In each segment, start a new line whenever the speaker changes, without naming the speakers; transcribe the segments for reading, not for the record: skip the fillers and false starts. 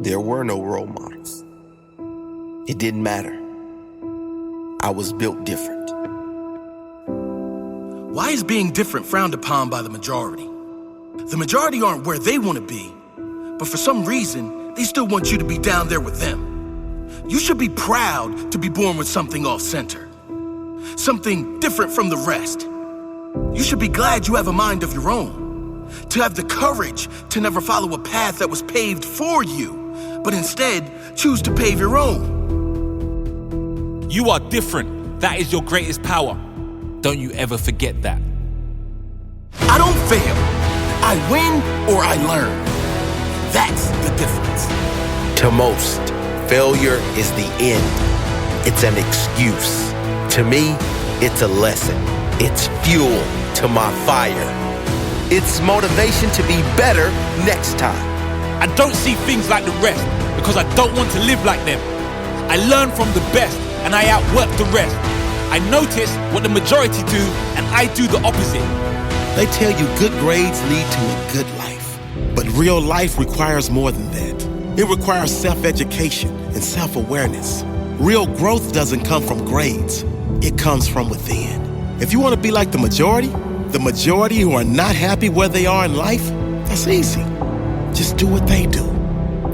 There were no role models. It didn't matter. I was built different.
Why is being different frowned upon by the majority? The majority aren't where they want to be, but for some reason, they still want you to be down there with them. You should be proud to be born with something off-center, something different from the rest. You should be glad you have a mind of your own, to have the courage to never follow a path that was paved for you, but instead choose to pave your own.
You are different. That is your greatest power. Don't you ever forget that.
I don't fail. I win or I learn. That's the difference.
To most, failure is the end. It's an excuse. To me, it's a lesson. It's fuel to my fire. It's motivation to be better next time.
I don't see things like the rest because I don't want to live like them. I learn from the best and I outwork the rest. I notice what the majority do and I do the opposite.
They tell you good grades lead to a good life. But real life requires more than that. It requires self-education and self-awareness. Real growth doesn't come from grades. It comes from within. If you want to be like the majority who are not happy where they are in life, that's easy. Just do what they do.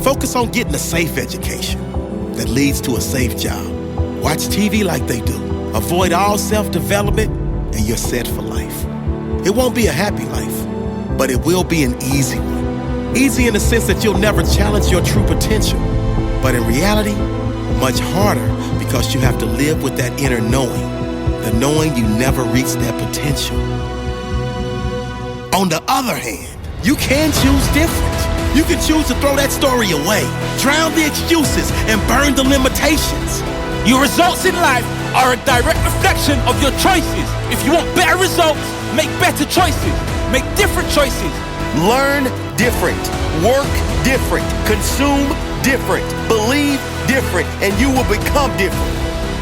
Focus on getting a safe education that leads to a safe job. Watch TV like they do. Avoid all self-development, and you're set for life. It won't be a happy life, but it will be an easy one. Easy in the sense that you'll never challenge your true potential, but in reality, much harder because you have to live with that inner knowing, the knowing you never reached that potential. On the other hand, you can choose different. You can choose to throw that story away, drown the excuses, and burn the limitations.
Your results in life are a direct reflection of your choices. If you want better results, make better choices. Make different choices.
Learn different. Work different. Consume different. Believe different. And you will become different.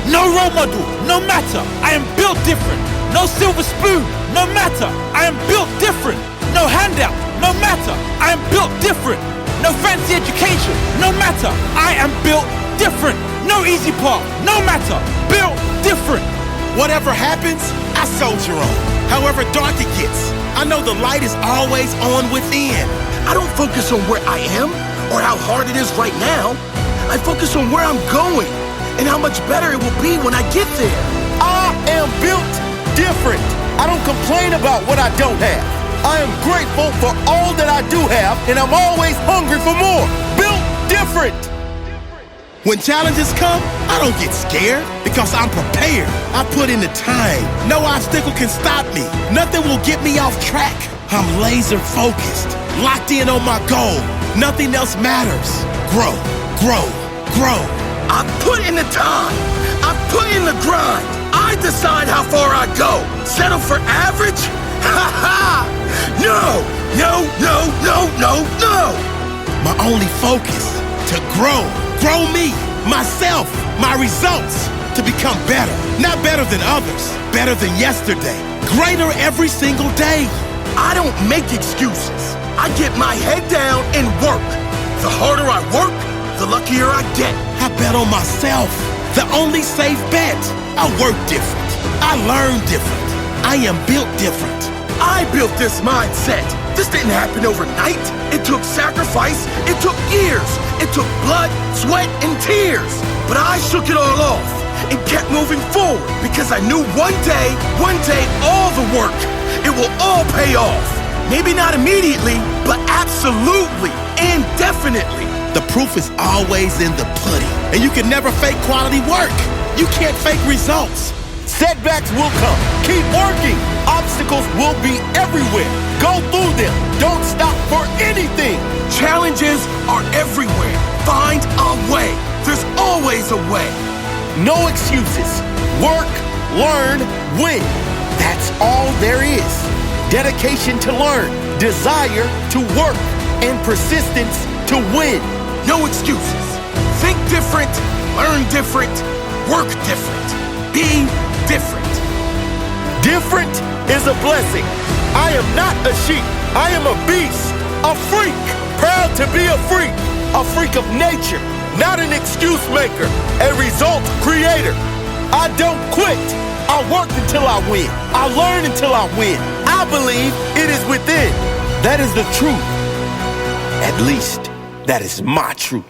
No role model, no matter. I am built different. No silver spoon, no matter. I am built different. No handout, no matter. I am built different. No fancy education, no matter. I am built different. No easy path, no matter. Built different.
Whatever happens, I soldier on. However dark it gets, I know the light is always on within.
I don't focus on where I am or how hard it is right now. I focus on where I'm going and how much better it will be when I get there.
I am built different. I don't complain about what I don't have. I am grateful for all that I do have, and I'm always hungry for more. Built different.
When challenges come, I don't get scared because I'm prepared. I put in the time. No obstacle can stop me. Nothing will get me off track. I'm laser focused, locked in on my goal. Nothing else matters. Grow, grow, grow.
I put in the time. I put in the grind. I decide how far I go. Settle for average? Ha ha! No, no, no, no, no, no!
My only focus, to grow. Grow me, myself, my results, to become better. Not better than others, better than yesterday. Greater every single day.
I don't make excuses. I get my head down and work. The harder I work, the luckier I get.
I bet on myself. The only safe bet. I work different. I learn different. I am built different.
I built this mindset. This didn't happen overnight. It took sacrifice. It took years. It took blood, sweat, and tears. But I shook it all off and kept moving forward because I knew one day, all the work, it will all pay off. Maybe not immediately, but absolutely and definitely.
The proof is always in the pudding, and you can never fake quality work. You can't fake results.
Setbacks will come. Keep working. Obstacles will be everywhere. Go through them. Don't stop for anything.
Challenges are everywhere. Find a way. There's always a way.
No excuses. Work, learn, win. That's all there is. Dedication to learn, desire to work, and persistence to win.
No excuses. Think different, learn different, work different. Be different.
Different is a blessing. I am not a sheep. I am a beast, a freak, proud to be a freak. a freak of nature, not an excuse maker, a result creator. I don't quit. I work until I win. I learn until I win. I believe it is within. That is the truth. At least, that is my truth.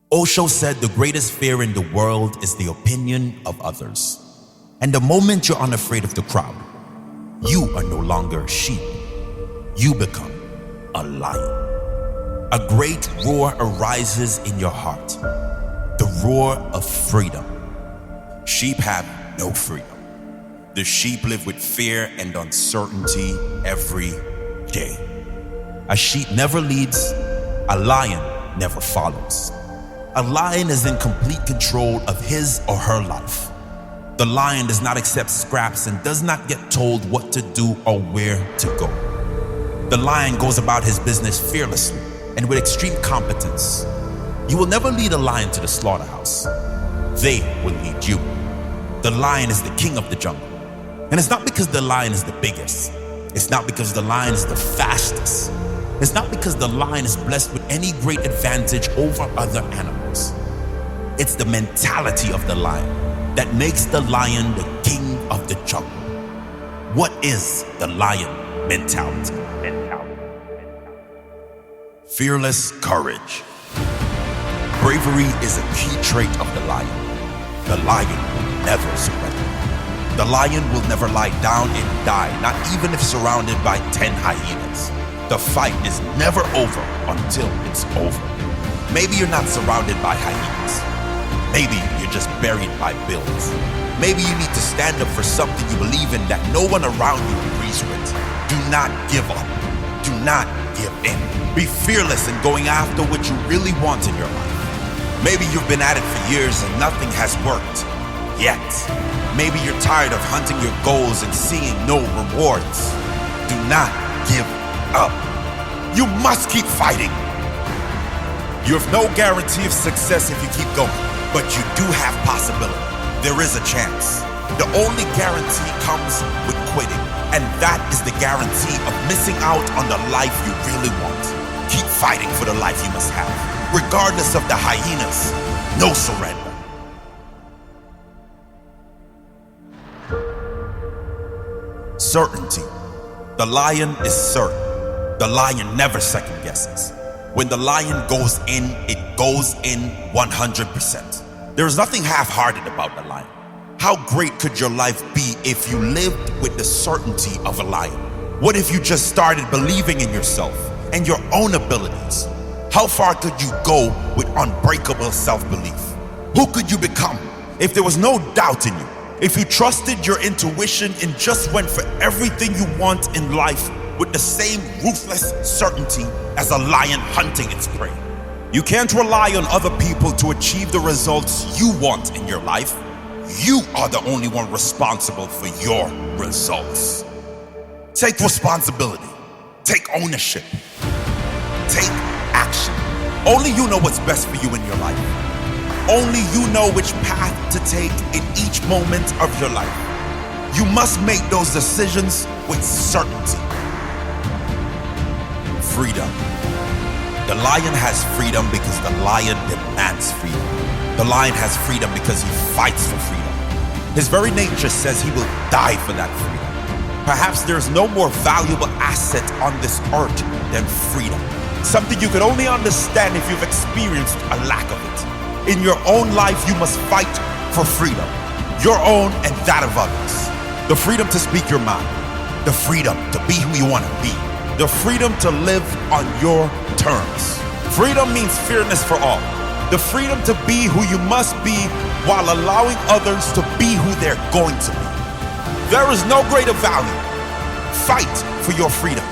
Osho said the greatest fear in the world is the opinion of others. And the moment you're unafraid of the crowd, you are no longer a sheep. You become a lion. A great roar arises in your heart, the roar of freedom. Sheep have no freedom. The sheep live with fear and uncertainty every day. A sheep never leads, a lion never follows. A lion is in complete control of his or her life. The lion does not accept scraps and does not get told what to do or where to go. The lion goes about his business fearlessly and with extreme competence. You will never lead a lion to the slaughterhouse. They will lead you. The lion is the king of the jungle. And it's not because the lion is the biggest. It's not because the lion is the fastest. It's not because the lion is blessed with any great advantage over other animals. It's the mentality of the lion that makes the lion the king of the jungle. What is the lion mentality? Fearless courage. Bravery is a key trait of the lion. The lion will never surrender. The lion will never lie down and die, not even if surrounded by 10 hyenas. The fight is never over until it's over. Maybe you're not surrounded by hyenas. Maybe you're just buried by bills. Maybe you need to stand up for something you believe in that no one around you agrees with. Do not give up. Do not give in. Be fearless in going after what you really want in your life. Maybe you've been at it for years and nothing has worked yet. Maybe you're tired of hunting your goals and seeing no rewards. Do not give up. You must keep fighting. You have no guarantee of success if you keep going, but you do have possibility. There is a chance. The only guarantee comes with quitting, and that is the guarantee of missing out on the life you really want. Keep fighting for the life you must have, regardless of the hyenas. No surrender. Certainty. The lion is certain. The lion never second guesses. When the lion goes in, it goes in 100%. There is nothing half-hearted about the lion. How great could your life be if you lived with the certainty of a lion? What if you just started believing in yourself and your own abilities? How far could you go with unbreakable self-belief? Who could you become if there was no doubt in you? If you trusted your intuition and just went for everything you want in life with the same ruthless certainty as a lion hunting its prey. You can't rely on other people to achieve the results you want in your life. You are the only one responsible for your results. Take responsibility. Take ownership. Take action. Only you know what's best for you in your life. Only you know which path to take in each moment of your life. You must make those decisions with certainty. Freedom. The lion has freedom because the lion demands freedom. The lion has freedom because he fights for freedom. His very nature says he will die for that freedom. Perhaps there's no more valuable asset on this earth than freedom. Something you could only understand if you've experienced a lack of it. In your own life, you must fight for freedom. Your own and that of others. The freedom to speak your mind. The freedom to be who you want to be. The freedom to live on your terms. Freedom means fairness for all. The freedom to be who you must be while allowing others to be who they're going to be. There is no greater value. Fight for your freedom.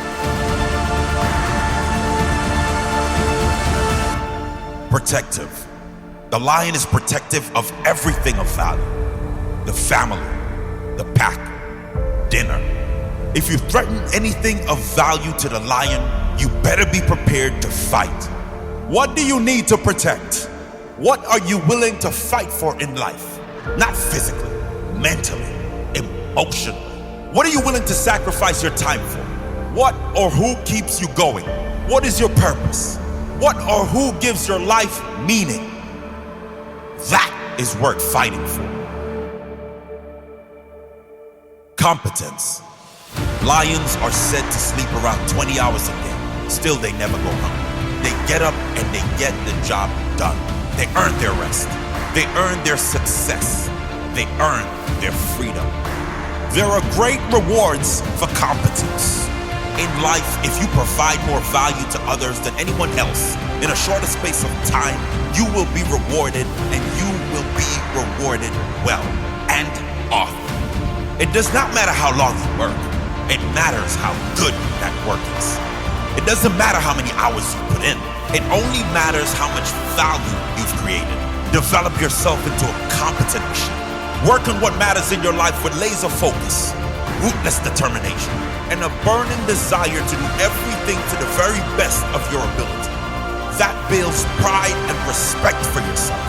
Protective. The lion is protective of everything of value. The family, the pack,
If you threaten anything of value to the lion, you better be prepared to fight. What do you need to protect? What are you willing to fight for in life? Not physically, mentally, emotionally. What are you willing to sacrifice your time for? What or who keeps you going? What is your purpose? What or who gives your life meaning? That is worth fighting for. Competence. Lions are said to sleep around 20 hours a day. Still, they never go hungry. They get up and they get the job done. They earn their rest. They earn their success. They earn their freedom. There are great rewards for competence. In life, if you provide more value to others than anyone else, in a shorter space of time, you will be rewarded, and you will be rewarded well and often. It does not matter how long you work. It matters how good that work is. It doesn't matter how many hours you put in. It only matters how much value you've created. Develop yourself into a competent machine. Work on what matters in your life with laser focus, ruthless determination, and a burning desire to do everything to the very best of your ability. That builds pride and respect for yourself.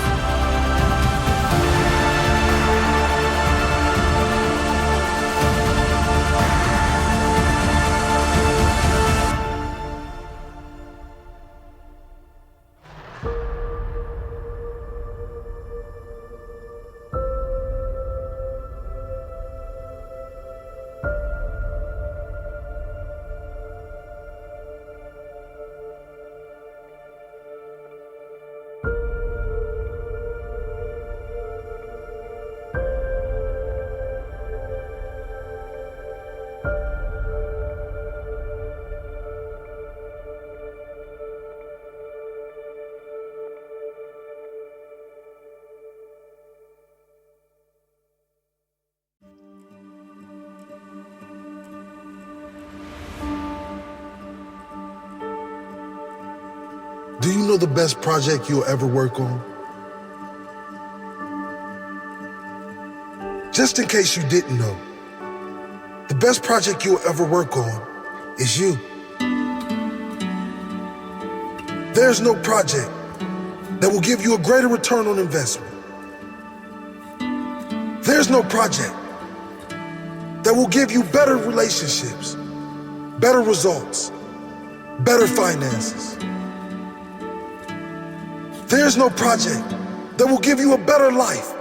Do you know the best project you'll ever work on? Just in case you didn't know, the best project you'll ever work on is you. There's no project that will give you a greater return on investment. There's no project that will give you better relationships, better results, better finances. There's no project that will give you a better life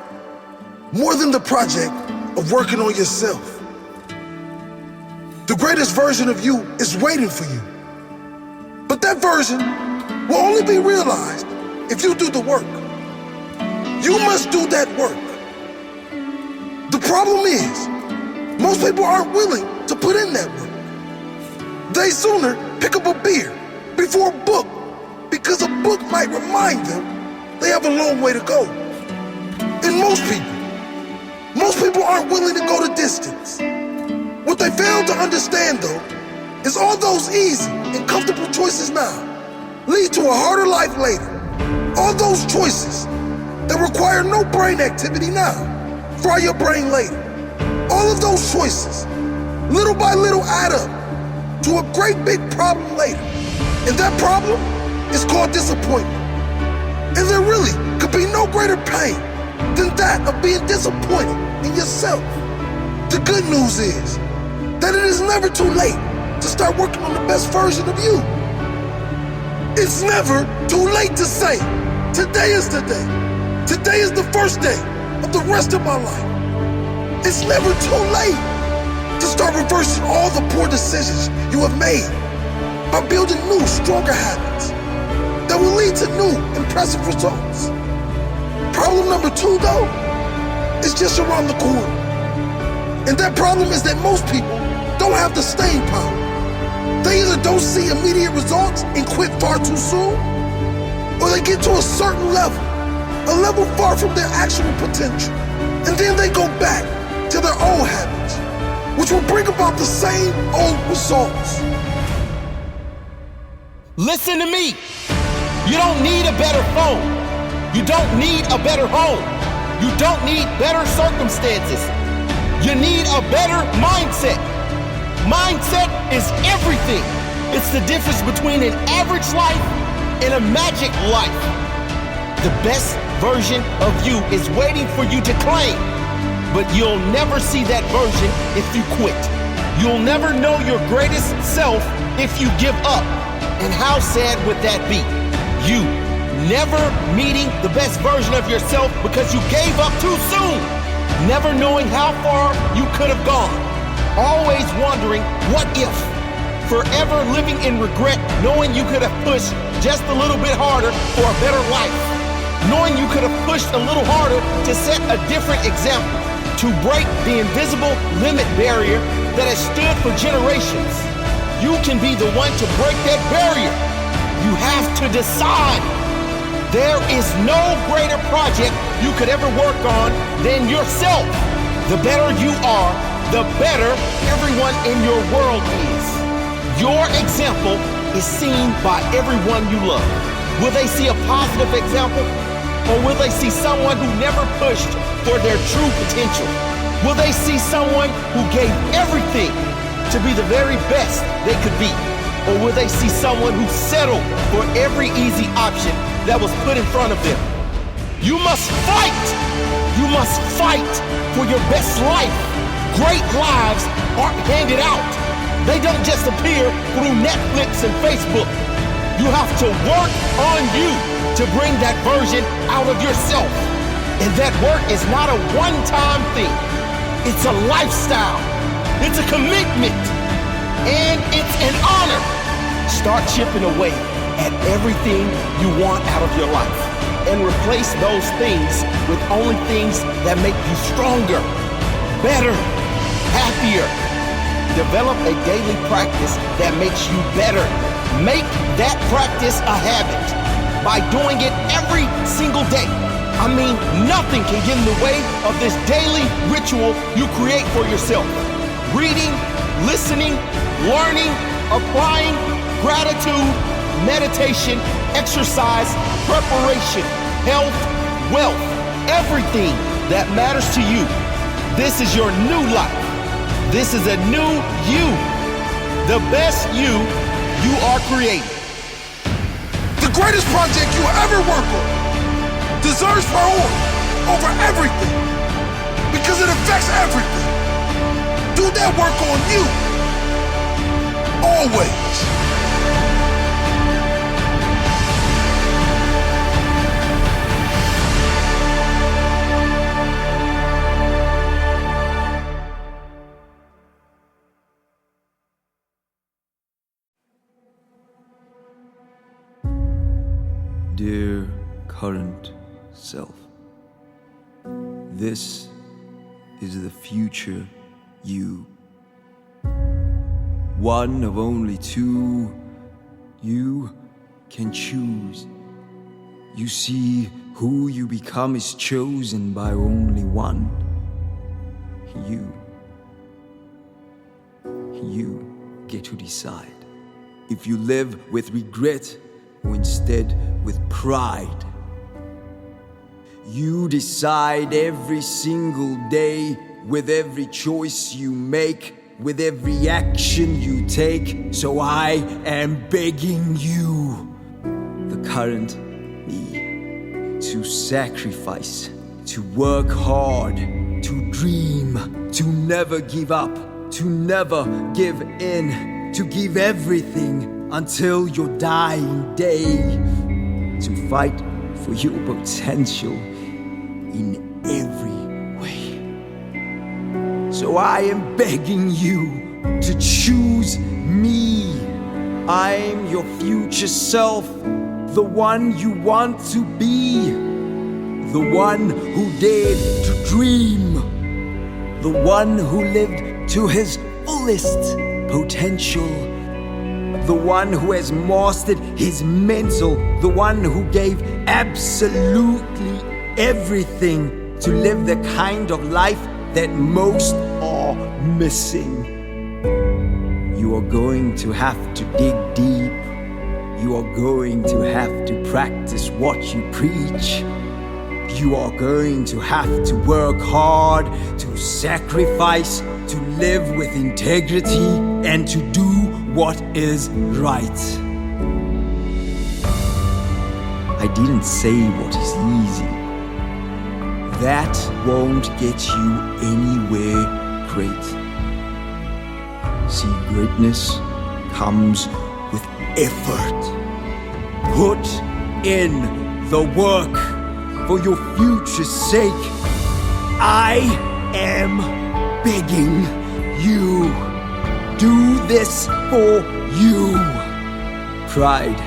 more than the project of working on yourself. The greatest version of you is waiting for you. But that version will only be realized if you do the work. You must do that work. The problem is, most people aren't willing to put in that work. They sooner pick up a beer before a book because a book might remind them they have a long way to go. And most people aren't willing to go the distance. What they fail to understand, though, is all those easy and comfortable choices now lead to a harder life later. All those choices that require no brain activity now fry your brain later. All of those choices, little by little, add up to a great big problem later. And that problem is called disappointment. And there really could be no greater pain than that of being disappointed in yourself. The good news is that it is never too late to start working on the best version of you. It's never too late to say, today is the day. Today is the first day of the rest of my life. It's never too late to start reversing all the poor decisions you have made by building new, stronger habits that will lead to new, impressive results. Problem number 2, though, is just around the corner. And that problem is that most people don't have the staying power. They either don't see immediate results and quit far too soon, or they get to a certain level, a level far from their actual potential, and then they go back to their old habits, which will bring about the same old results.
Listen to me. You don't need a better phone. You don't need a better home. You don't need better circumstances. You need a better mindset. mindset is everything. It's the difference between an average life and a magic life. The best version of you is waiting for you to claim, but you'll never see that version if you quit. You'll never know your greatest self if you give up. And how sad would that be? You never meeting the best version of yourself because you gave up too soon. Never knowing how far you could have gone. Always wondering, what if? Forever living in regret, knowing you could have pushed just a little bit harder for a better life. Knowing you could have pushed a little harder to set a different example, to break the invisible limit barrier that has stood for generations. You can be the one to break that barrier. You have to decide. There is no greater project you could ever work on than yourself. The better you are, the better everyone in your world is. Your example is seen by everyone you love. Will they see a positive example? Or will they see someone who never pushed for their true potential? Will they see someone who gave everything to be the very best they could be? Or will they see someone who settled for every easy option that was put in front of them? You must fight! You must fight for your best life. Great lives aren't handed out. They don't just appear through Netflix and Facebook. You have to work on you to bring that version out of yourself. And that work is not a one-time thing. It's a lifestyle. It's a commitment. And it's an honor. Start chipping away at everything you want out of your life and replace those things with only things that make you stronger, better, happier. Develop a daily practice that makes you better. Make that practice a habit by doing it every single day. I mean, nothing can get in the way of this daily ritual you create for yourself. Reading, listening, learning, applying, gratitude, meditation, exercise, preparation, health, wealth, everything that matters to you. This is your new life. This is a new you. The best you are creating.
The greatest project you will ever work on deserves priority over everything because it affects everything. Do that work on you. Always.
Dear current self, this is the future you. One of only two you can choose. You see, who you become is chosen by only one. You get to decide if you live with regret or instead with pride. You decide every single day with every choice you make, with every action you take. So I am begging you, the current me, to sacrifice, to work hard, to dream, to never give up, to never give in, to give everything until your dying day, to fight for your potential in every way. So I am begging you to choose me. I'm your future self, the one you want to be, the one who dared to dream, the one who lived to his fullest potential, the one who has mastered his mental, the one who gave absolutely everything to live the kind of life that most are missing. You are going to have to dig deep. You are going to have to practice what you preach. You are going to have to work hard, to sacrifice, to live with integrity and to do what is right. I didn't say what is easy. That won't get you anywhere great. See, greatness comes with effort. Put in the work for your future's sake. I am begging you. Do this for you. Pride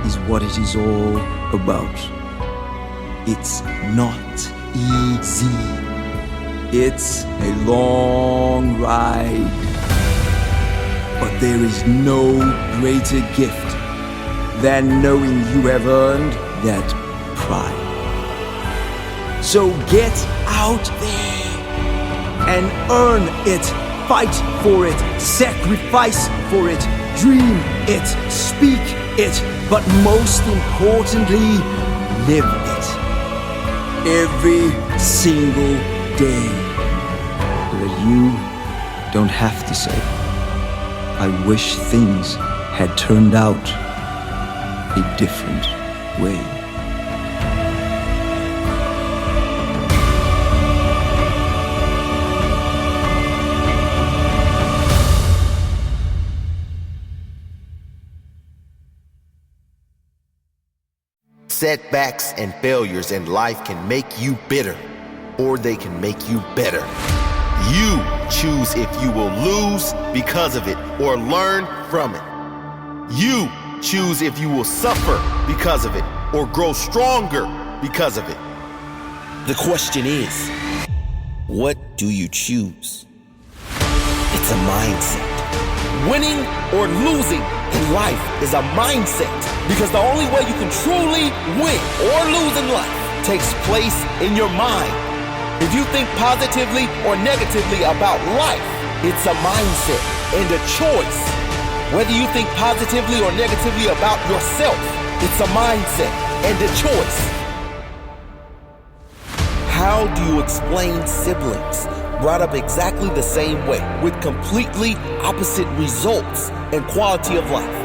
is what it is all about. It's not easy. It's a long ride. But there is no greater gift than knowing you have earned that pride. So get out there and earn it. Fight for it. Sacrifice for it. Dream it. Speak it. But most importantly, live it. Every single day. So that you don't have to say, I wish things had turned out a different way.
Setbacks and failures in life can make you bitter, or they can make you better. You choose if you will lose because of it or learn from it. You choose if you will suffer because of it or grow stronger because of it. The question is, what do you choose? It's a mindset. Winning or losing in life is a mindset, because the only way you can truly win or lose in life takes place in your mind. If you think positively or negatively about life, it's a mindset and a choice. Whether you think positively or negatively about yourself, it's a mindset and a choice. How do you explain siblings brought up exactly the same way with completely opposite results and quality of life?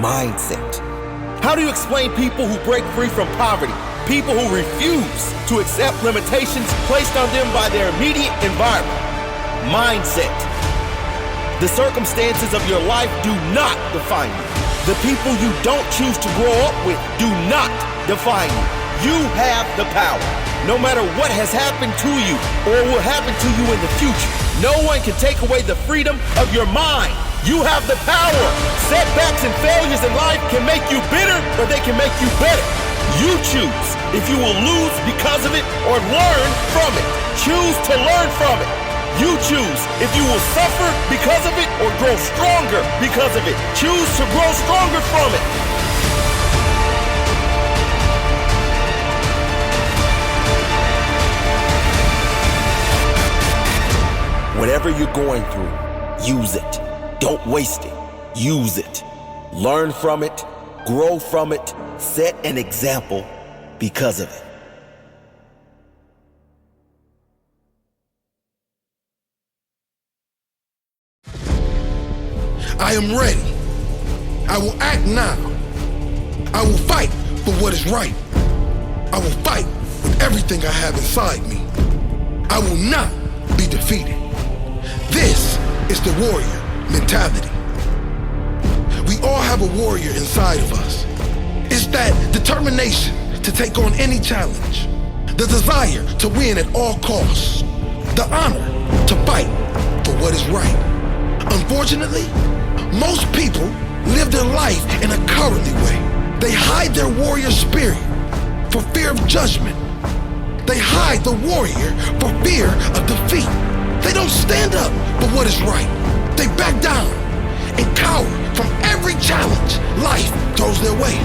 Mindset. How do you explain people who break free from poverty? People who refuse to accept limitations placed on them by their immediate environment? Mindset. The circumstances of your life do not define you. The people you don't choose to grow up with do not define you. You have the power. No matter what has happened to you or will happen to you in the future, no one can take away the freedom of your mind. You have the power. Setbacks and failures in life can make you bitter, or they can make you better. You choose if you will lose because of it or learn from it. Choose to learn from it. You choose if you will suffer because of it or grow stronger because of it. Choose to grow stronger from it. Whatever you're going through, use it. Don't waste it. Use it. Learn from it. Grow from it. Set an example because of it.
I am ready. I will act now. I will fight for what is right. I will fight with everything I have inside me. I will not be defeated. This is the warrior mentality. We all have a warrior inside of us. It's that determination to take on any challenge, the desire to win at all costs, the honor to fight for what is right. Unfortunately, most people live their life in a cowardly way. They hide their warrior spirit for fear of judgment. They hide the warrior for fear of defeat. They don't stand up for what is right. They back down and cower from every challenge life throws their way.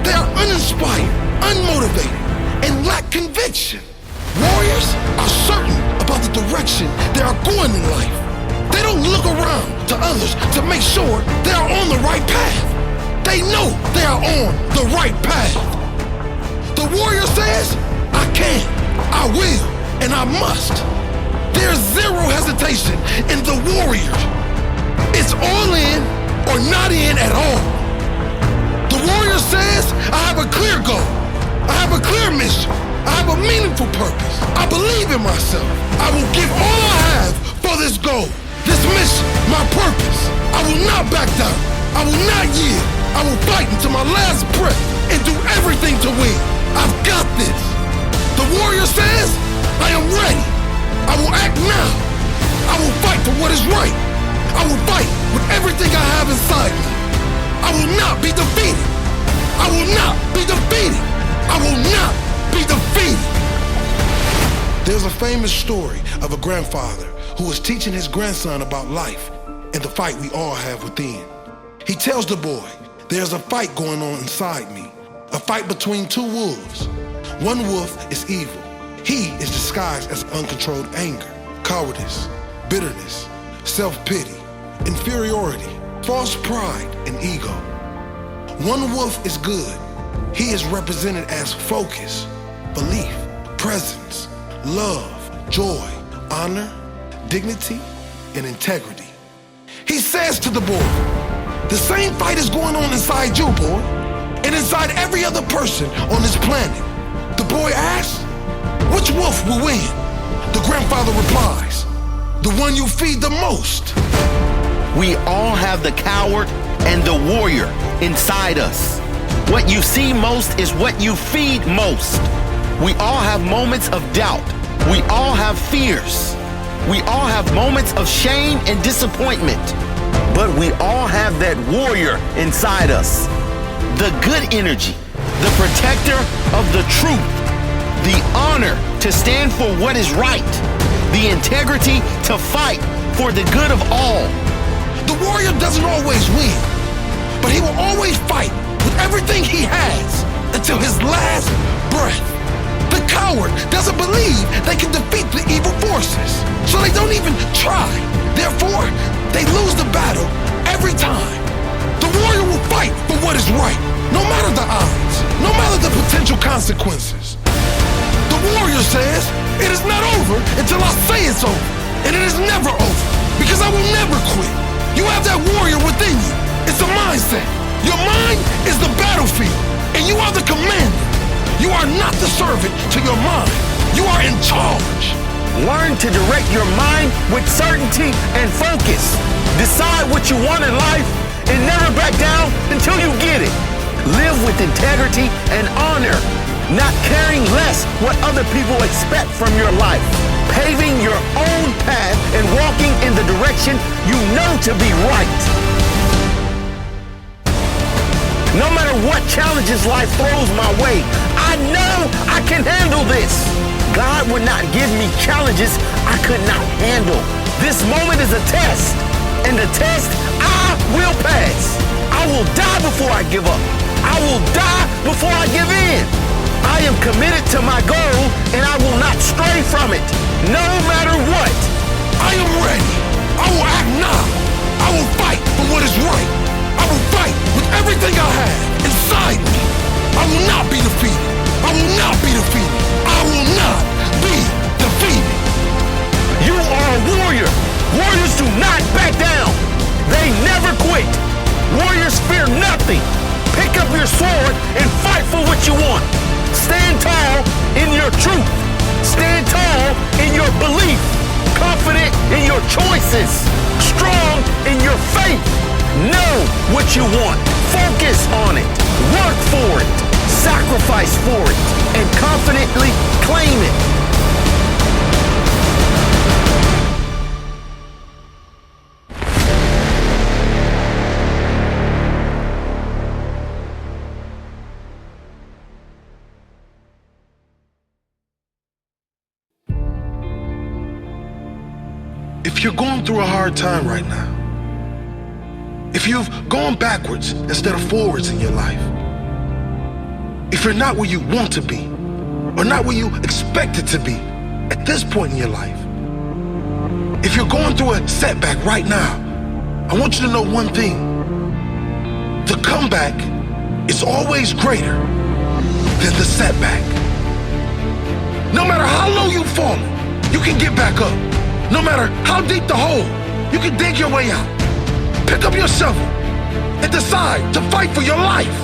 They are uninspired, unmotivated, and lack conviction. Warriors are certain about the direction they are going in life. They don't look around to others to make sure they are on the right path. They know they are on the right path. The warrior says, I can, I will, and I must. There's zero hesitation in the warrior. all in or not in at all. The warrior says, I have a clear goal. I have a clear mission. I have a meaningful purpose. I believe in myself. I will give all I have for this goal, this mission, my purpose. I will not back down. I will not yield. I will fight until my last breath and do everything to win. I've got this. The warrior says, I am ready. I will act now. I will fight for what is right. I will fight with everything I have inside me. I will not be defeated. I will not be defeated. I will not be defeated. There's a famous story of a grandfather who was teaching his grandson about life and the fight we all have within. He tells the boy, there's a fight going on inside me, a fight between two wolves. One wolf is evil. He is disguised as uncontrolled anger, cowardice, bitterness, self-pity, inferiority, false pride, and ego. One wolf is good. He is represented as focus, belief, presence, love, joy, honor, dignity, and integrity. He says to the boy, the same fight is going on inside you, boy, and inside every other person on this planet. The boy asks, which wolf will win? The grandfather replies, the one you feed the most.
We all have the coward and the warrior inside us. What you see most is what you feed most. We all have moments of doubt. We all have fears. We all have moments of shame and disappointment. But we all have that warrior inside us. The good energy, the protector of the truth, the honor to stand for what is right, the integrity to fight for the good of all.
The warrior doesn't always win, but he will always fight with everything he has until his last breath. The coward doesn't believe they can defeat the evil forces, so they don't even try. Therefore, they lose the battle every time. The warrior will fight for what is right, no matter the odds, no matter the potential consequences. The warrior says, it is not over until I say it's over, and it is never over, because I will never quit. You have that warrior within you. It's a mindset. Your mind is the battlefield, and you are the commander. You are not the servant to your mind. You are in charge.
Learn to direct your mind with certainty and focus. Decide what you want in life and never back down until you get it. Live with integrity and honor, not caring less what other people expect from your life. Paving your own path and walking in the direction you know to be right. No matter what challenges life throws my way, I know I can handle this. God would not give me challenges I could not handle. This moment is a test, and the test I will pass. I will die before I give up. I will die before I give in. I am committed to my goal, and I will not stray from it, no matter what.
I am ready. I will act now. I will fight for what is right. I will fight with everything I have inside me. I will not be defeated. I will not be defeated. I will not be defeated.
You are a warrior. Warriors do not back down. They never quit. Warriors fear nothing. Pick up your sword and fight for what you want. Stand tall in your truth. Stand tall in your belief. Confident in your choices. Strong in your faith. Know what you want. Focus on it. Work for it. Sacrifice for it. And confidently claim it.
If you're going through a hard time right now, if you've gone backwards instead of forwards in your life, if you're not where you want to be, or not where you expected to be at this point in your life, if you're going through a setback right now, I want you to know one thing. The comeback is always greater than the setback. No matter how low you've fallen, you can get back up. No matter how deep the hole, you can dig your way out. Pick up your shovel and decide to fight for your life.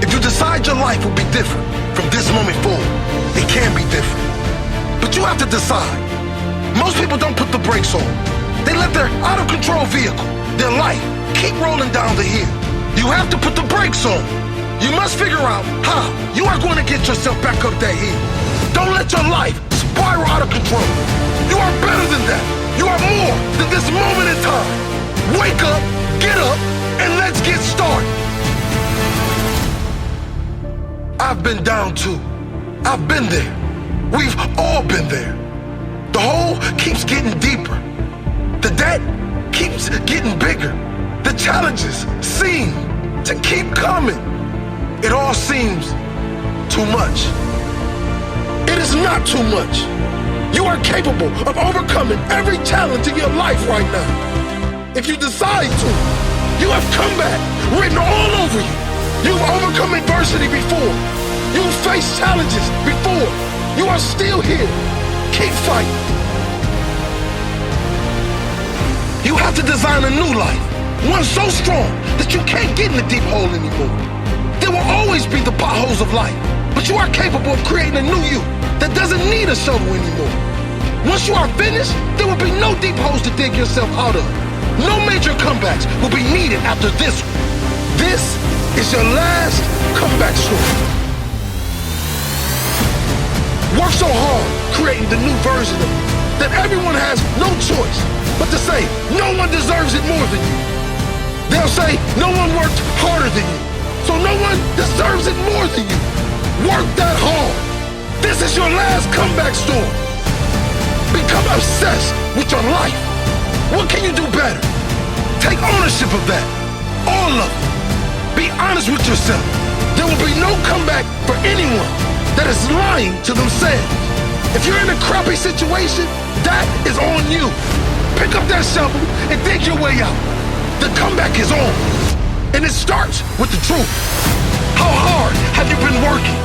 If you decide your life will be different from this moment forward, it can be different. But you have to decide. Most people don't put the brakes on. They let their out-of-control vehicle, their life, keep rolling down the hill. You have to put the brakes on. You must figure out how you are going to get yourself back up that hill. Don't let your life spiral out of control. You are better than that. You are more than this moment in time. Wake up, get up, and let's get started. I've been down too. I've been there. We've all been there. The hole keeps getting deeper. The debt keeps getting bigger. The challenges seem to keep coming. It all seems too much. It is not too much. You are capable of overcoming every challenge in your life right now. If you decide to, you have comeback written all over you. You've overcome adversity before. You've faced challenges before. You are still here. Keep fighting. You have to design a new life, one so strong that you can't get in the deep hole anymore. There will always be the potholes of life, but you are capable of creating a new you that doesn't need a shovel anymore. Once you are finished, there will be no deep holes to dig yourself out of. No major comebacks will be needed after this one. This is your last comeback story. Work so hard creating the new version of you that everyone has no choice but to say no one deserves it more than you. They'll say no one worked harder than you, so no one deserves it more than you. Work that hard. This is your last comeback story. Become obsessed with your life. What can you do better? Take ownership of that. All of it. Be honest with yourself. There will be no comeback for anyone that is lying to themselves. If you're in a crappy situation, that is on you. Pick up that shovel and dig your way out. The comeback is on. And it starts with the truth. How hard have you been working?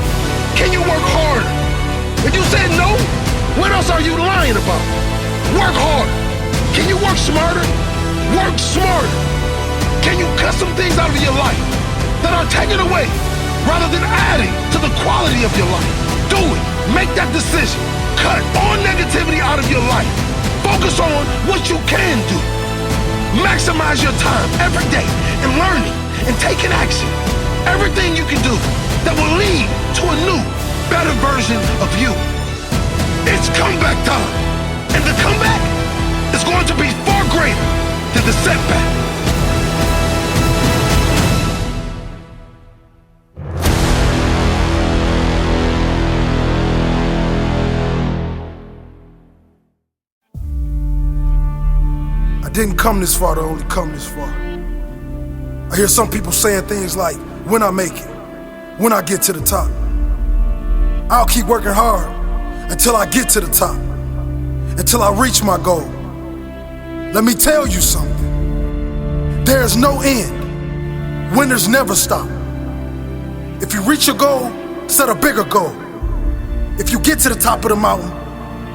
Can you work harder? If you said no, what else are you lying about? Work hard. Can you work smarter? Work smarter. Can you cut some things out of your life that are taken away rather than adding to the quality of your life? Do it. Make that decision. Cut all negativity out of your life. Focus on what you can do. Maximize your time every day in learning and taking action. Everything you can do that will lead to a new, better version of you. It's comeback time. And the comeback is going to be far greater than the setback. I didn't come this far to only come this far. I hear some people saying things like, when I make it, when I get to the top. I'll keep working hard until I get to the top, until I reach my goal. Let me tell you something. There's no end. Winners never stop. If you reach your goal, set a bigger goal. If you get to the top of the mountain,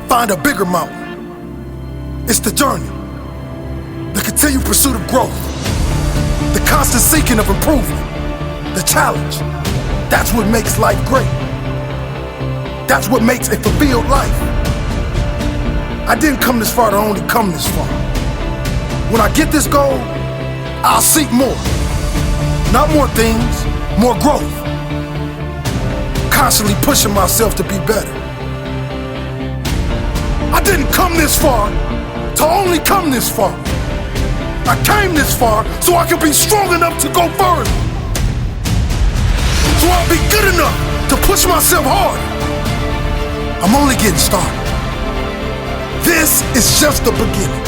find a bigger mountain. It's the journey, the continued pursuit of growth, the constant seeking of improvement, the challenge. That's what makes life great. That's what makes a fulfilled life. I didn't come this far to only come this far. When I get this goal, I'll seek more. Not more things, more growth. Constantly pushing myself to be better. I didn't come this far to only come this far. I came this far so I could be strong enough to go further. So I'll be good enough to push myself harder. I'm only getting started. This is just the beginning.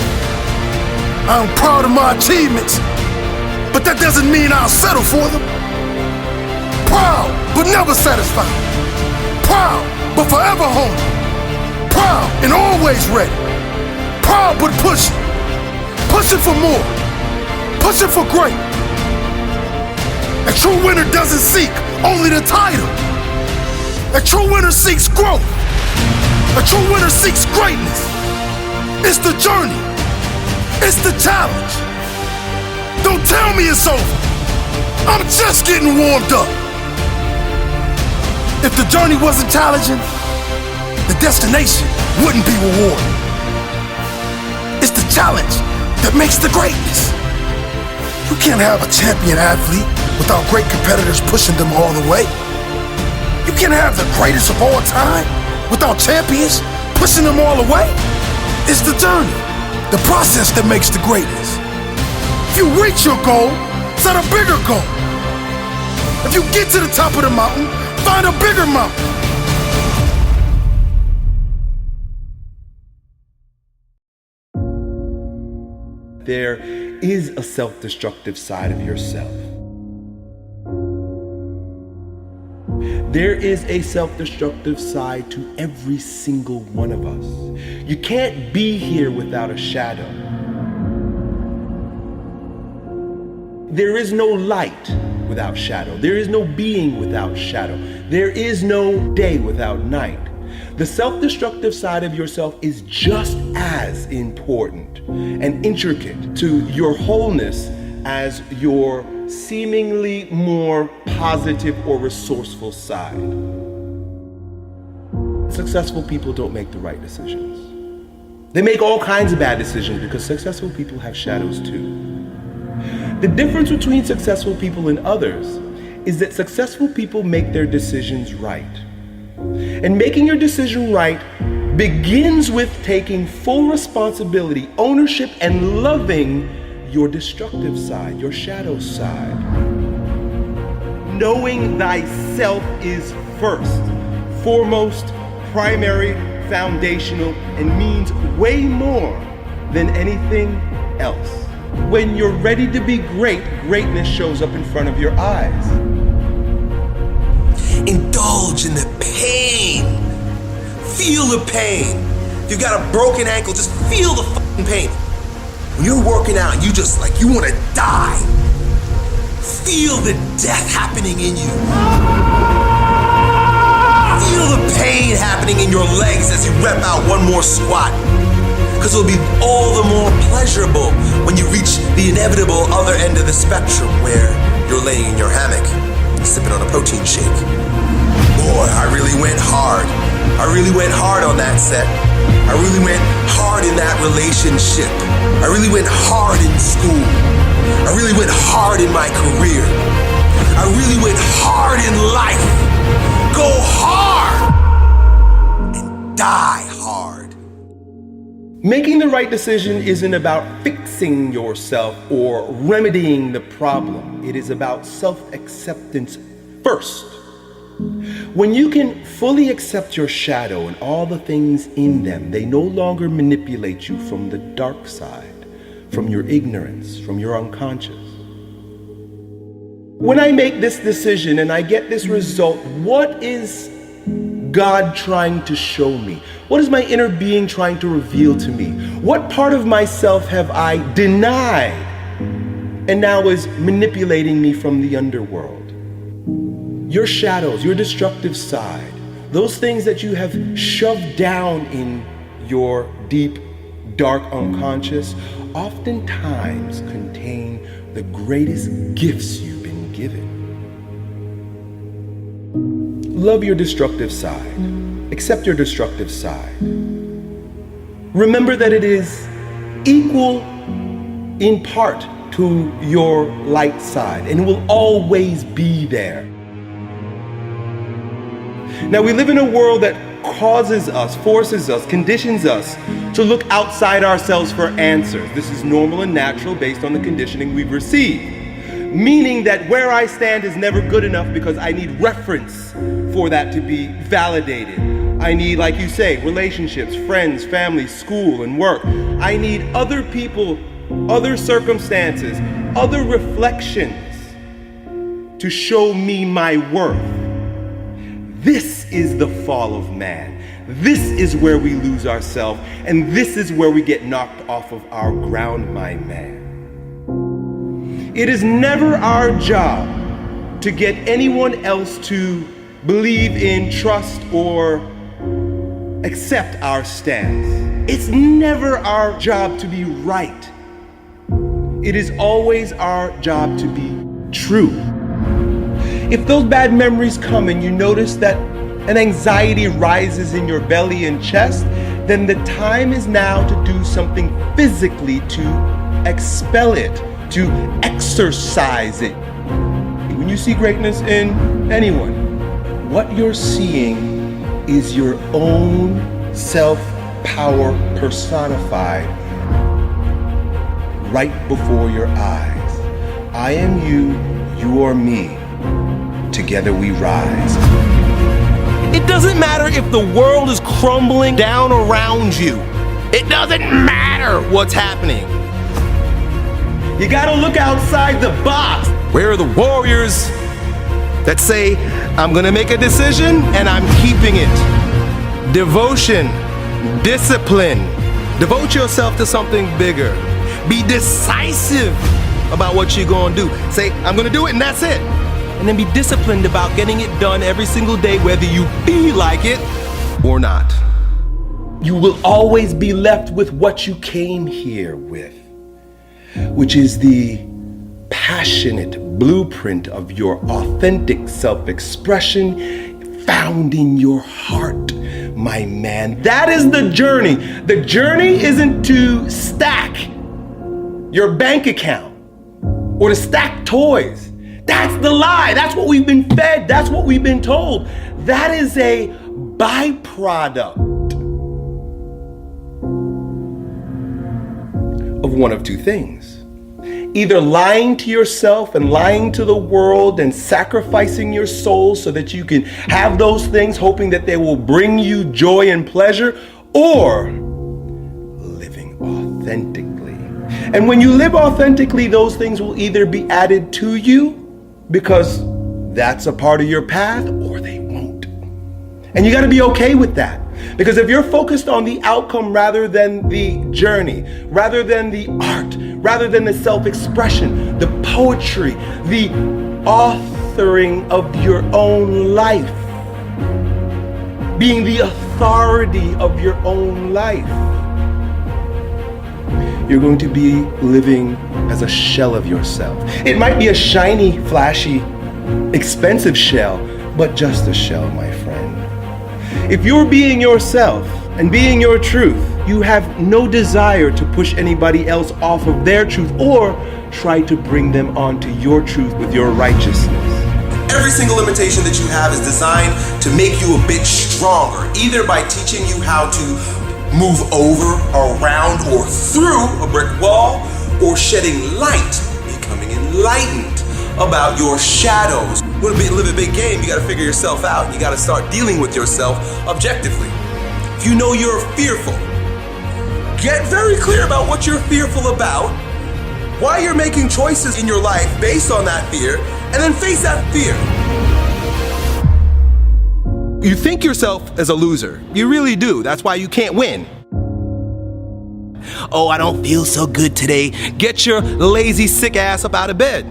I'm proud of my achievements, but that doesn't mean I'll settle for them. Proud, but never satisfied. Proud, but forever hungry. Proud and always ready. Proud, but pushing. Pushing for more. Pushing for great. A true winner doesn't seek only the title. A true winner seeks growth. A true winner seeks greatness. It's the journey. It's the challenge. Don't tell me it's over. I'm just getting warmed up. If the journey wasn't challenging, the destination wouldn't be rewarding. It's the challenge that makes the greatness. You can't have a champion athlete without great competitors pushing them all the way. You can't have the greatest of all time without champions pushing them all the way. It's the journey, the process that makes the greatness. If you reach your goal, set a bigger goal. If you get to the top of the mountain, find a bigger mountain.
There is a self-destructive side of yourself. There is a self-destructive side to every single one of us. You can't be here without a shadow. There is no light without shadow. There is no being without shadow. There is no day without night. The self-destructive side of yourself is just as important and intricate to your wholeness as your seemingly more positive or resourceful side. Successful people don't make the right decisions. They make all kinds of bad decisions because successful people have shadows too. The difference between successful people and others is that successful people make their decisions right. And making your decision right begins with taking full responsibility, ownership, and loving your destructive side, your shadow side. Knowing thyself is first, foremost, primary, foundational, and means way more than anything else. When you're ready to be great, greatness shows up in front of your eyes.
Indulge in the pain. Feel the pain. If you've got a broken ankle, just feel the fucking pain. When you're working out and you want to die, feel the death happening in you. Feel the pain happening in your legs as you rep out one more squat. Because it'll be all the more pleasurable when you reach the inevitable other end of the spectrum where you're laying in your hammock, sipping on a protein shake. Boy, I really went hard. I really went hard on that set. I really went hard in that relationship. I really went hard in school. I really went hard in my career. I really went hard in life. Go hard and die hard.
Making the right decision isn't about fixing yourself or remedying the problem. It is about self-acceptance first. When you can fully accept your shadow and all the things in them, they no longer manipulate you from the dark side, from your ignorance, from your unconscious. When I make this decision and I get this result, what is God trying to show me? What is my inner being trying to reveal to me? What part of myself have I denied and now is manipulating me from the underworld? Your shadows, your destructive side, those things that you have shoved down in your deep, dark unconscious, oftentimes contain the greatest gifts you've been given. Love your destructive side. Accept your destructive side. Remember that it is equal in part to your light side, and it will always be there. Now, we live in a world that causes us, forces us, conditions us to look outside ourselves for answers. This is normal and natural based on the conditioning we've received. Meaning that where I stand is never good enough because I need reference for that to be validated. I need, like you say, relationships, friends, family, school, and work. I need other people, other circumstances, other reflections to show me my worth. This is the fall of man. This is where we lose ourselves, and this is where we get knocked off of our ground, my man. It is never our job to get anyone else to believe in, trust, or accept our stance. It's never our job to be right.
It is always our job to be true. If those bad memories come and you notice that an anxiety rises in your belly and chest, then the time is now to do something physically to expel it, to exercise it. When you see greatness in anyone, what you're seeing is your own self-power personified right before your eyes. I am you, you are me. Together we rise.
It doesn't matter if the world is crumbling down around you. It doesn't matter what's happening. You gotta look outside the box. Where are the warriors that say, I'm gonna make a decision and I'm keeping it? Devotion, discipline. Devote yourself to something bigger. Be decisive about what you're gonna do. Say, I'm gonna do it and that's it. And then be disciplined about getting it done every single day, whether you feel like it or not.
You will always be left with what you came here with, which is the passionate blueprint of your authentic self-expression found in your heart, my man. That is the journey. The journey isn't to stack your bank account or to stack toys. That's the lie. That's what we've been fed. That's what we've been told. That is a byproduct of one of two things. Either lying to yourself and lying to the world and sacrificing your soul so that you can have those things, hoping that they will bring you joy and pleasure, or living authentically. And when you live authentically, those things will either be added to you because that's a part of your path, or they won't. And you got to be okay with that. Because if you're focused on the outcome rather than the journey, rather than the art, rather than the self-expression, the poetry, the authoring of your own life, being the authority of your own life, you're going to be living as a shell of yourself. It might be a shiny, flashy, expensive shell, but just a shell, my friend. If you're being yourself and being your truth, you have no desire to push anybody else off of their truth or try to bring them onto your truth with your righteousness.
Every single limitation that you have is designed to make you a bit stronger, either by teaching you how to move over, around, or through a brick wall, or shedding light, becoming enlightened about your shadows. You want to live a big game, you got to figure yourself out. You got to start dealing with yourself objectively. If you know you're fearful, get very clear about what you're fearful about, why you're making choices in your life based on that fear, and then face that fear.
You think yourself as a loser. You really do. That's why you can't win. Oh, I don't feel so good today. Get your lazy, sick ass up out of bed.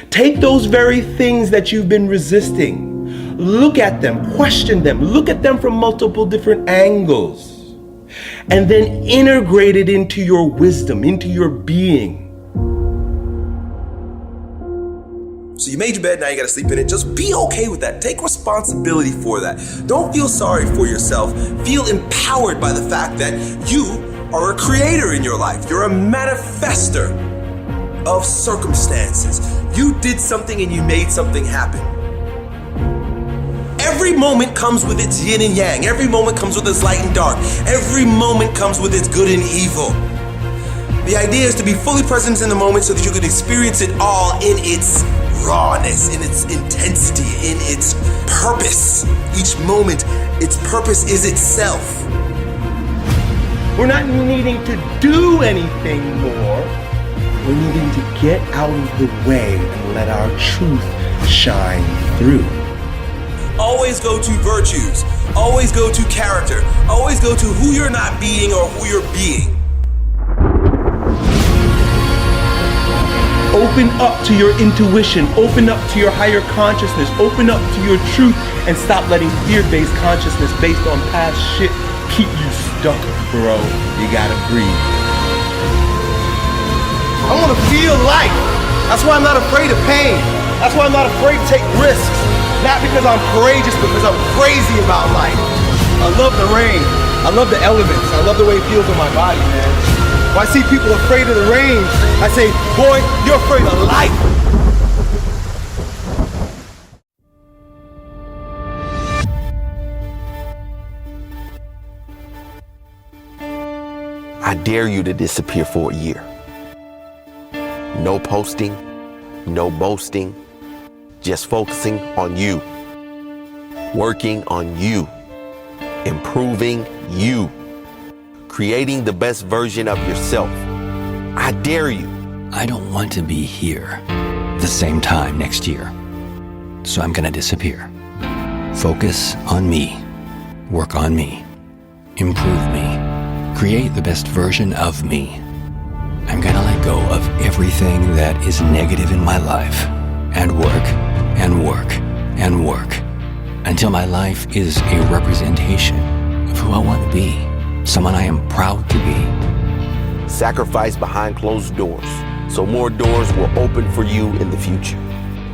Take those very things that you've been resisting. Look at them, question them, look at them from multiple different angles, and then integrate it into your wisdom, into your being.
So you made your bed, now you gotta sleep in it. Just be okay with that. Take responsibility for that. Don't feel sorry for yourself. Feel empowered by the fact that you are a creator in your life. You're a manifester of circumstances. You did something and you made something happen. Every moment comes with its yin and yang. Every moment comes with its light and dark. Every moment comes with its good and evil. The idea is to be fully present in the moment so that you can experience it all in its rawness, in its intensity, in its purpose. Each moment, its purpose is itself.
We're not needing to do anything more. We're needing to get out of the way and let our truth shine through.
Always go to virtues. Always go to character. Always go to who you're not being or who you're being.
Open up to your intuition, open up to your higher consciousness, open up to your truth, and stop letting fear-based consciousness based on past shit keep you stuck, bro. You gotta breathe. I want to feel life. That's why I'm not afraid of pain. That's why I'm not afraid to take risks. Not because I'm courageous, but because I'm crazy about life. I love the rain. I love the elements. I love the way it feels on my body, man. When I see people afraid of the rain, I say, boy, you're afraid of life.
I dare you to disappear for a year. No posting, no boasting, just focusing on you, working on you, improving you, creating the best version of yourself. I dare you.
I don't want to be here the same time next year, so I'm gonna disappear. Focus on me, work on me, improve me, create the best version of me. I'm gonna let go of everything that is negative in my life and work and work and work until my life is a representation of who I want to be, someone I am proud to be.
Sacrifice behind closed doors, so more doors will open for you in the future.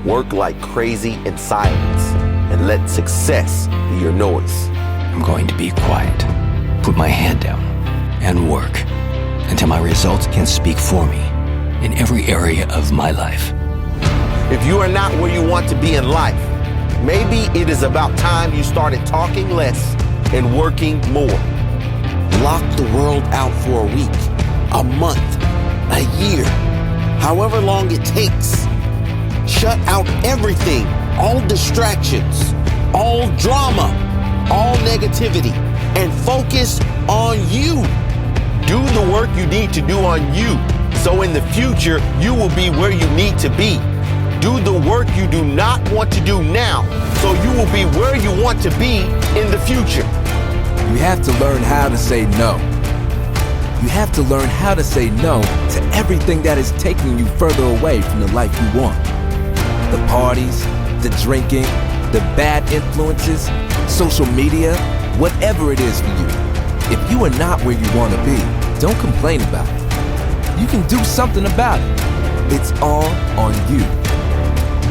Work like crazy in silence and let success be your noise.
I'm going to be quiet, put my head down, and work until my results can speak for me in every area of my life.
If you are not where you want to be in life, maybe it is about time you started talking less and working more. Lock the world out for a week, a month, a year, however long it takes. Shut out everything, all distractions, all drama, all negativity, and focus on you. Do the work you need to do on you, so in the future, you will be where you need to be. Do the work you do not want to do now, so you will be where you want to be in the future.
You have to learn how to say no. You have to learn how to say no to everything that is taking you further away from the life you want. The parties, the drinking, the bad influences, social media, whatever it is for you. If you are not where you want to be, don't complain about it. You can do something about it. It's all on you.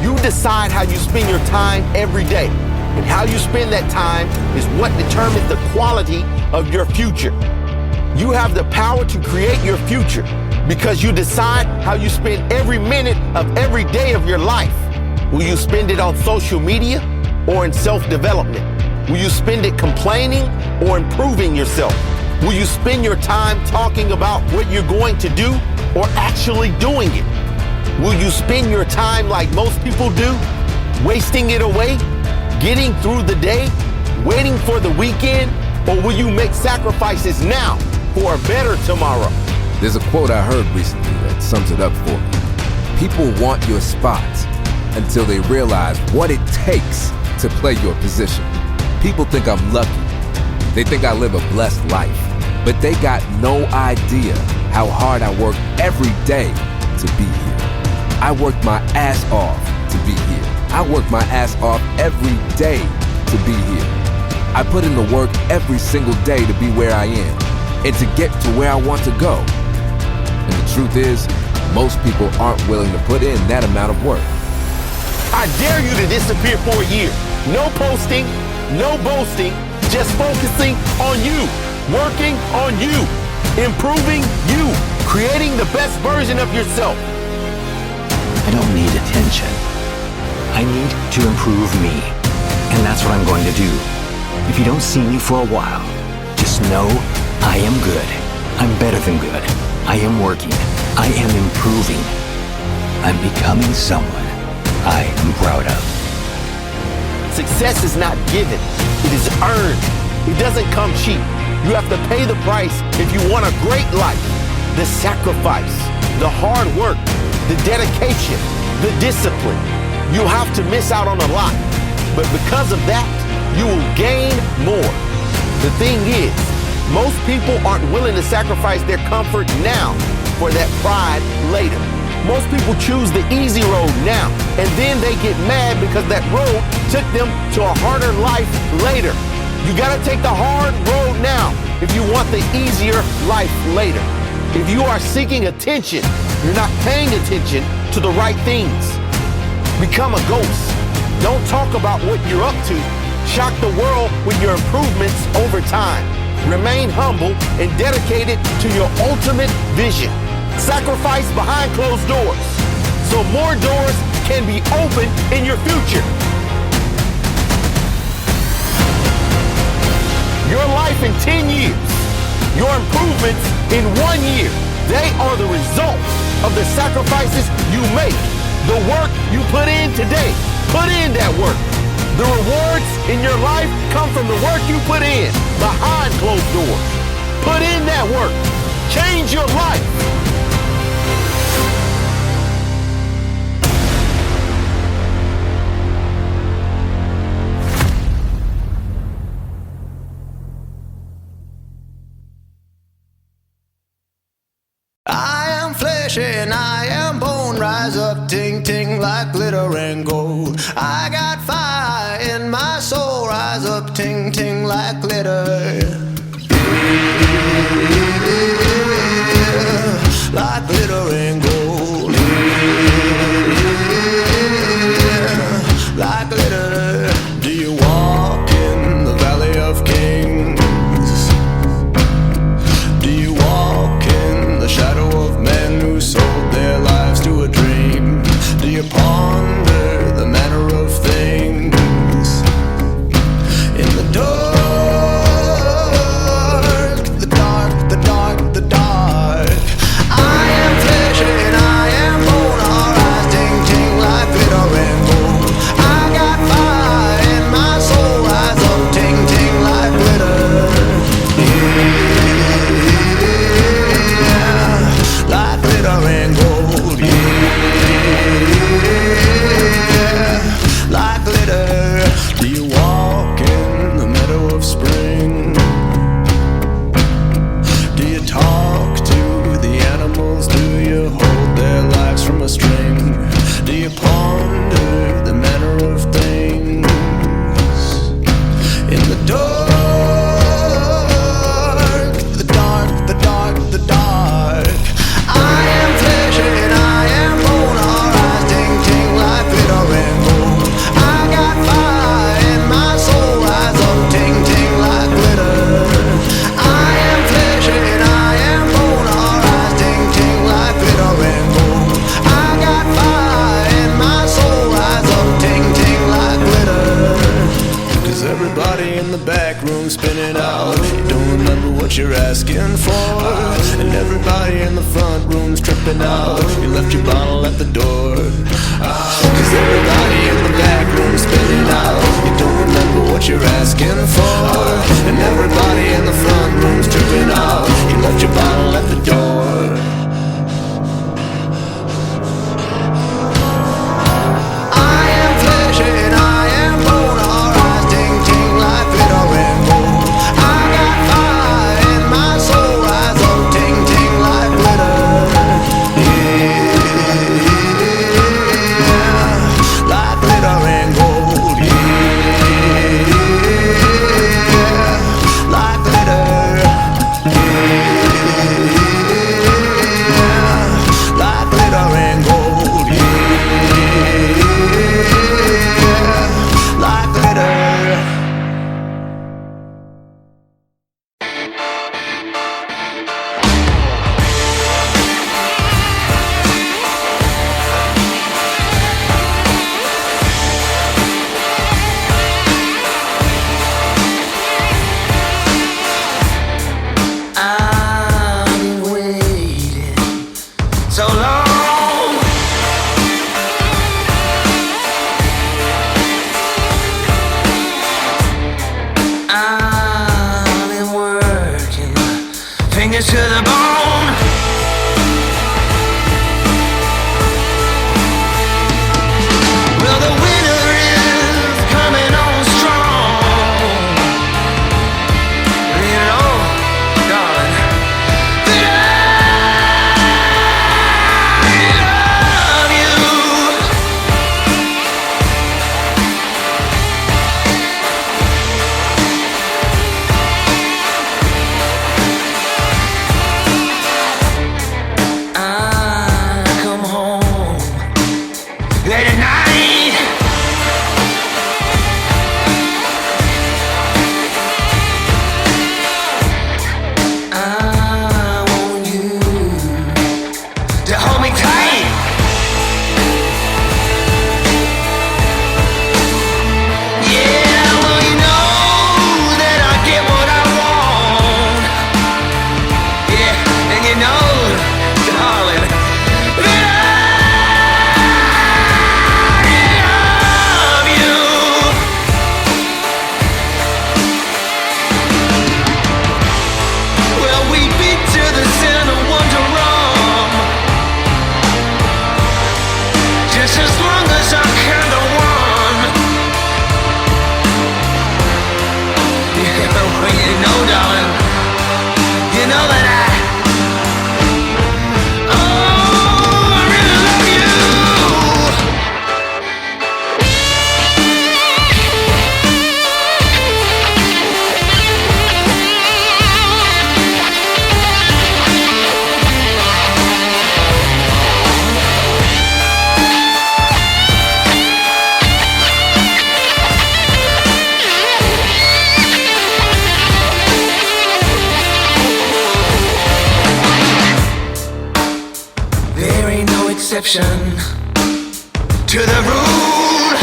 You decide how you spend your time every day, and how you spend that time is what determines the quality of your future. You have the power to create your future because you decide how you spend every minute of every day of your life. Will you spend it on social media or in self-development? Will you spend it complaining or improving yourself? Will you spend your time talking about what you're going to do or actually doing it? Will you spend your time like most people do, wasting it away, getting through the day, waiting for the weekend, or will you make sacrifices now for a better tomorrow?
There's a quote I heard recently that sums it up for me. People want your spot until they realize what it takes to play your position. People think I'm lucky. They think I live a blessed life, but they got no idea how hard I work every day to be here. I worked my ass off to be here. I work my ass off every day to be here. I put in the work every single day to be where I am and to get to where I want to go. And the truth is, most people aren't willing to put in that amount of work.
I dare you to disappear for a year. No posting, no boasting, just focusing on you, working on you, improving you, creating the best version of yourself.
I don't need attention. I need to improve me, and that's what I'm going to do. If you don't see me for a while, just know I am good. I'm better than good. I am working. I am improving. I'm becoming someone I am proud of.
Success is not given, it is earned. It doesn't come cheap. You have to pay the price if you want a great life. The sacrifice, the hard work, the dedication, the discipline. You'll have to miss out on a lot, but because of that, you will gain more. The thing is, most people aren't willing to sacrifice their comfort now for that pride later. Most people choose the easy road now, and then they get mad because that road took them to a harder life later. You gotta take the hard road now if you want the easier life later.
If you are seeking attention, you're not paying attention to the right things. Become a ghost. Don't talk about what you're up to. Shock the world with your improvements over time. Remain humble and dedicated to your ultimate vision. Sacrifice behind closed doors so more doors can be opened in your future. Your life in 10 years, your improvements in 1 year, they are the result of the sacrifices you make, the work you put in today. Put in that work. The rewards in your life come from the work you put in behind closed doors. Put in that work. Change your life.
I am flesh and I am bone. Rise up, ting ting like glitter and gold. I got fire in my soul. Rise up, ting ting like glitter. Like glitter and gold. Like glitter. Do you walk in the valley of kings? Do you walk in the shadow of men who sold their lives to a dream? Do you ponder the manner of things in the dark, the dark, the dark, the dark? I am flesh and I am bone. All rise, ting ting like glitter and gold. I got fire in my soul. Rise up, ting ting like glitter. Like glitter and gold, yeah. Like glitter. Do you walk in the meadow of spring? Do you talk to the animals? Do you hold their lives from a string? Do you ponder the manner of things in the dark? The dark, the dark, the dark. I am flesh and I am bone. All rise, ting ting like glitter and gold. I got fire in my soul. Rise up, ting ting like glitter. I am flesh and I am bone. All rise, ting ting like glitter and gold. I got fire in my soul. Rise up, ting ting like glitter. 'Cause everybody in the back room spinning out. You don't remember what you're asking for. And everybody in the front room's tripping out. You left your bottle at the door. 'Cause everybody in the back room's spinning out. You don't remember what you're asking for. And everybody in the front room's tripping out. You left your bottle at the door. I am flesh and I am bone. All rise, ting ting like glitter and gold. I got fire in my soul. Rise up, ting ting like glitter. Yeah. exception to the rule.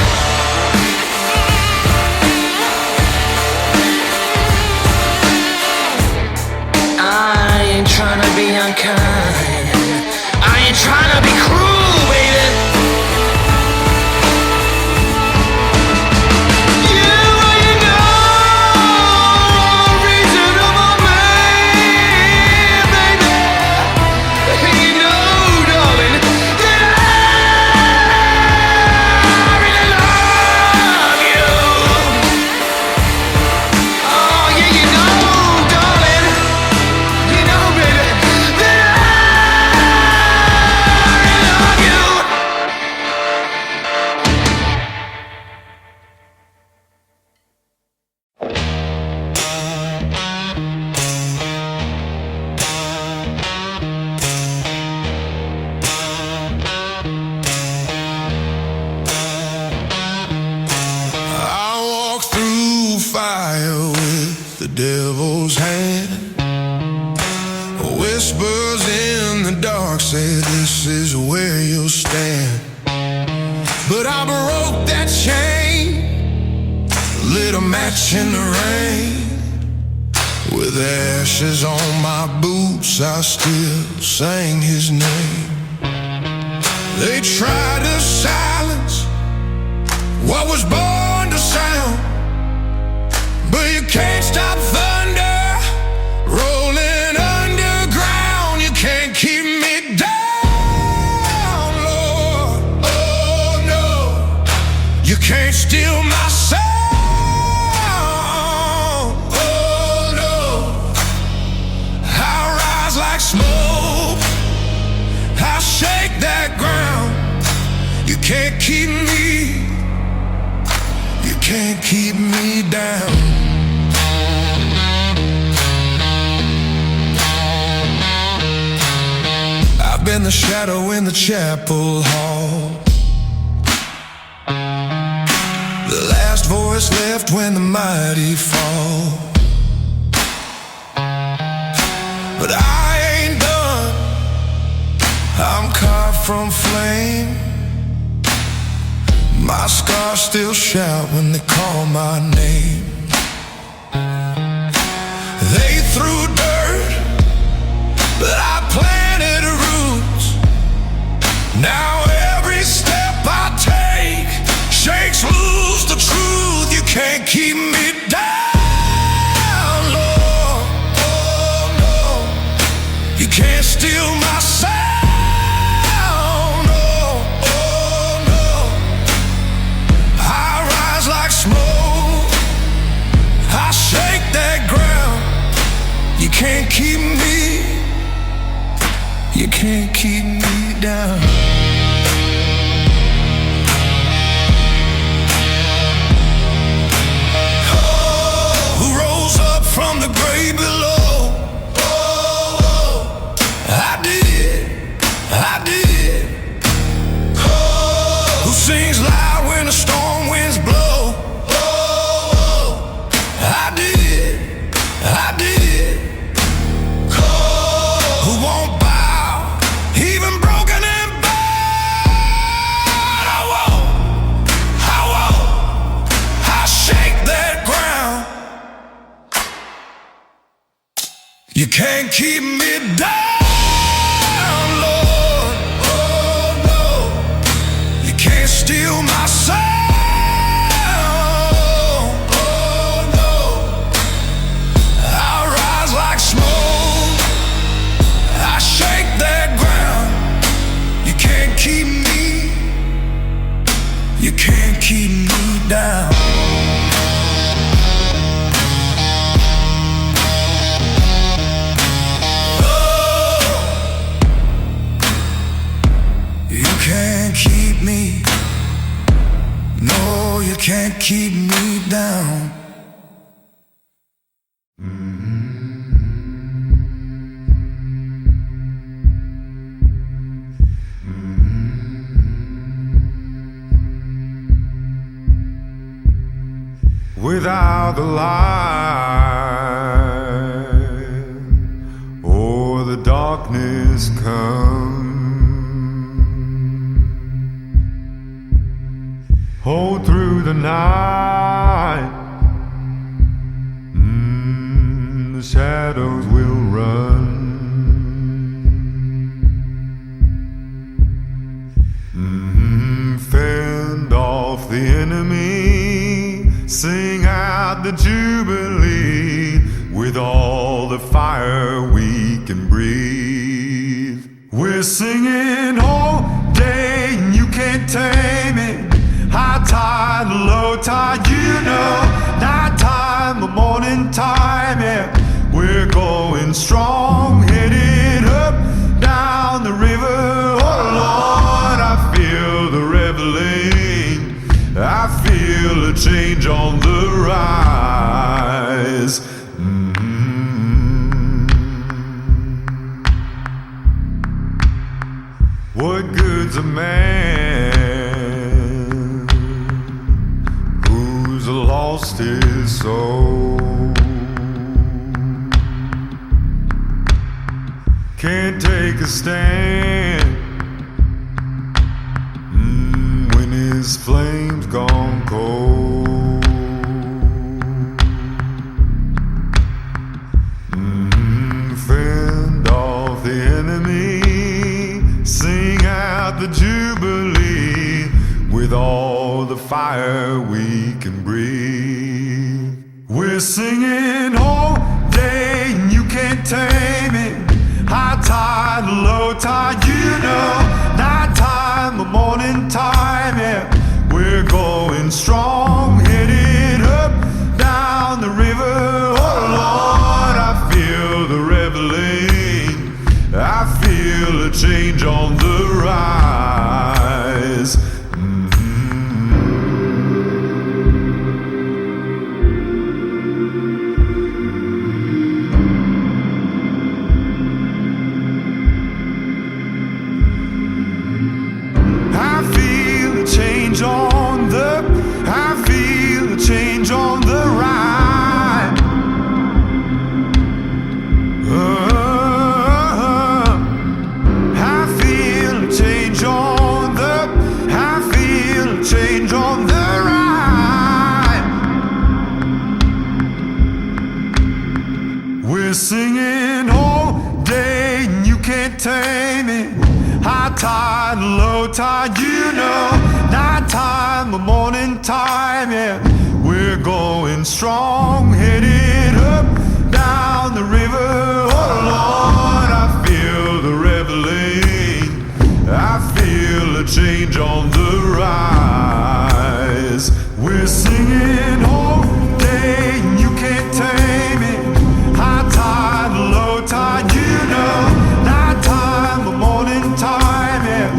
I ain't tryna be unkind, I ain't tryna be cruel, baby.
Devil's hand whispers in the dark, say this is where you'll stand. But I broke that chain, lit a match in the rain. With ashes on my boots, I still sang his name. They tried to silence what was born to sound, but you can't stop thunder rolling underground. You can't keep me down, Lord. Oh no, you can't steal my sound. Oh no, I'll rise like smoke, I'll shake that ground. You can't keep me, you can't keep me down. I've been the shadow in the chapel hall, the last voice left when the mighty fall. But I ain't done, I'm carved from flame. My scars still shout when they call my name. They threw dirt, but I planted roots. Now every step I take shakes loose the truth. You can't keep me down, Lord. Oh no, you can't steal my sound. You can't keep me, you can't keep me down. Oh, who rose up from the grave below? Oh, I did, I did. Oh, who sings loud when the storm winds blow? Oh, I did, I did. You can't keep me down, Lord. Oh no, you can't steal my sound. Oh no, I rise like smoke, I shake that ground. You can't keep me, you can't keep me down. Me, no, you can't keep me down.
Without the light or the darkness come, hold through the night. The shadows will run. Fend off the enemy, sing out the jubilee with all the fire we can breathe. We're singing all day and you can't tame it. High tide, low tide, you know. Night time, the morning time, yeah. We're going strong, headed up, down the river. Oh Lord, I feel the reveling. I feel a change on the rise. What good's a man who's lost his soul? Can't take a stand when his flame's gone cold. Fend off the enemy, sing out the jubilee with all the fire we can breathe. We're singing all day and you can't tame it. High tide, low tide, you know. Night time, the morning time, yeah. We're going strong, headed up, down the river. Oh Lord, I feel the reveling. I feel a change on the rise. I feel a change on the ride. I feel a change on the, I feel a change on the ride. We're singing all day and you can't tame it. High tide, low tide, you know. Night time, the morning time, yeah. We're going strong, headed up, down the river. Oh Lord, I feel the reveling. I feel a change on the rise. We're singing all day and you can't tame it. High tide, low tide, you know. Night time, the morning time, yeah.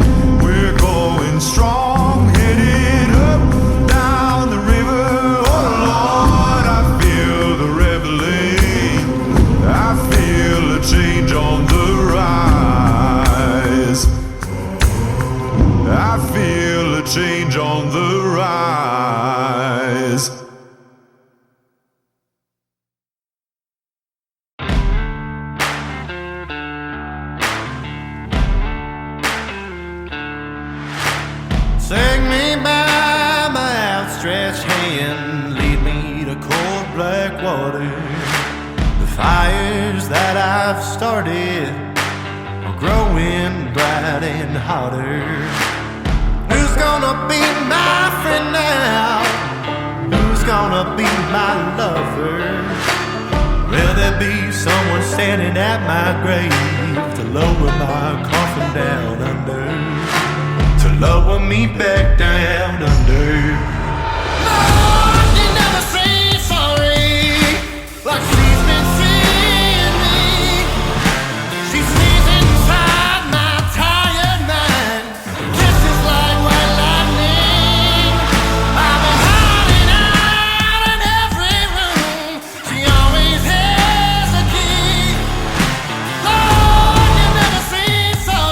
We're going strong, headed up, down the river. Oh Lord, I feel the reveling. I feel a change on the rise. I feel a change on the rise.
Take me by my outstretched hand, lead me to cold black water. The fires that I've started are growing bright and hotter. Who's gonna be my friend now? Who's gonna be my lover? Will there be someone standing at my grave to lower my coffin down under? To lower me back down under. Lord, you never say sorry, like she's been seeing me. She sees inside my tired mind, kisses like white lightning. I've been hiding out in every room, she always has a key. Lord, you never say sorry.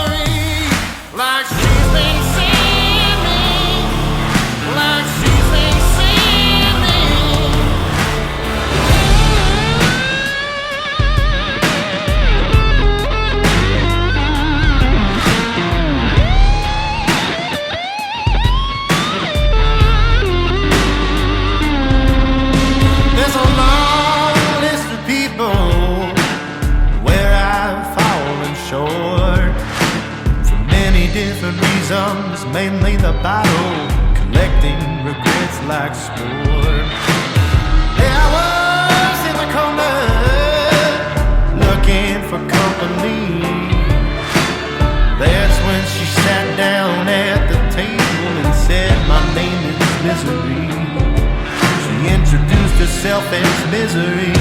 different reasons, mainly the battle, collecting regrets like sport. I was in the corner, looking for company. That's when she sat down at the table and said, my name is Misery. She introduced herself as Misery.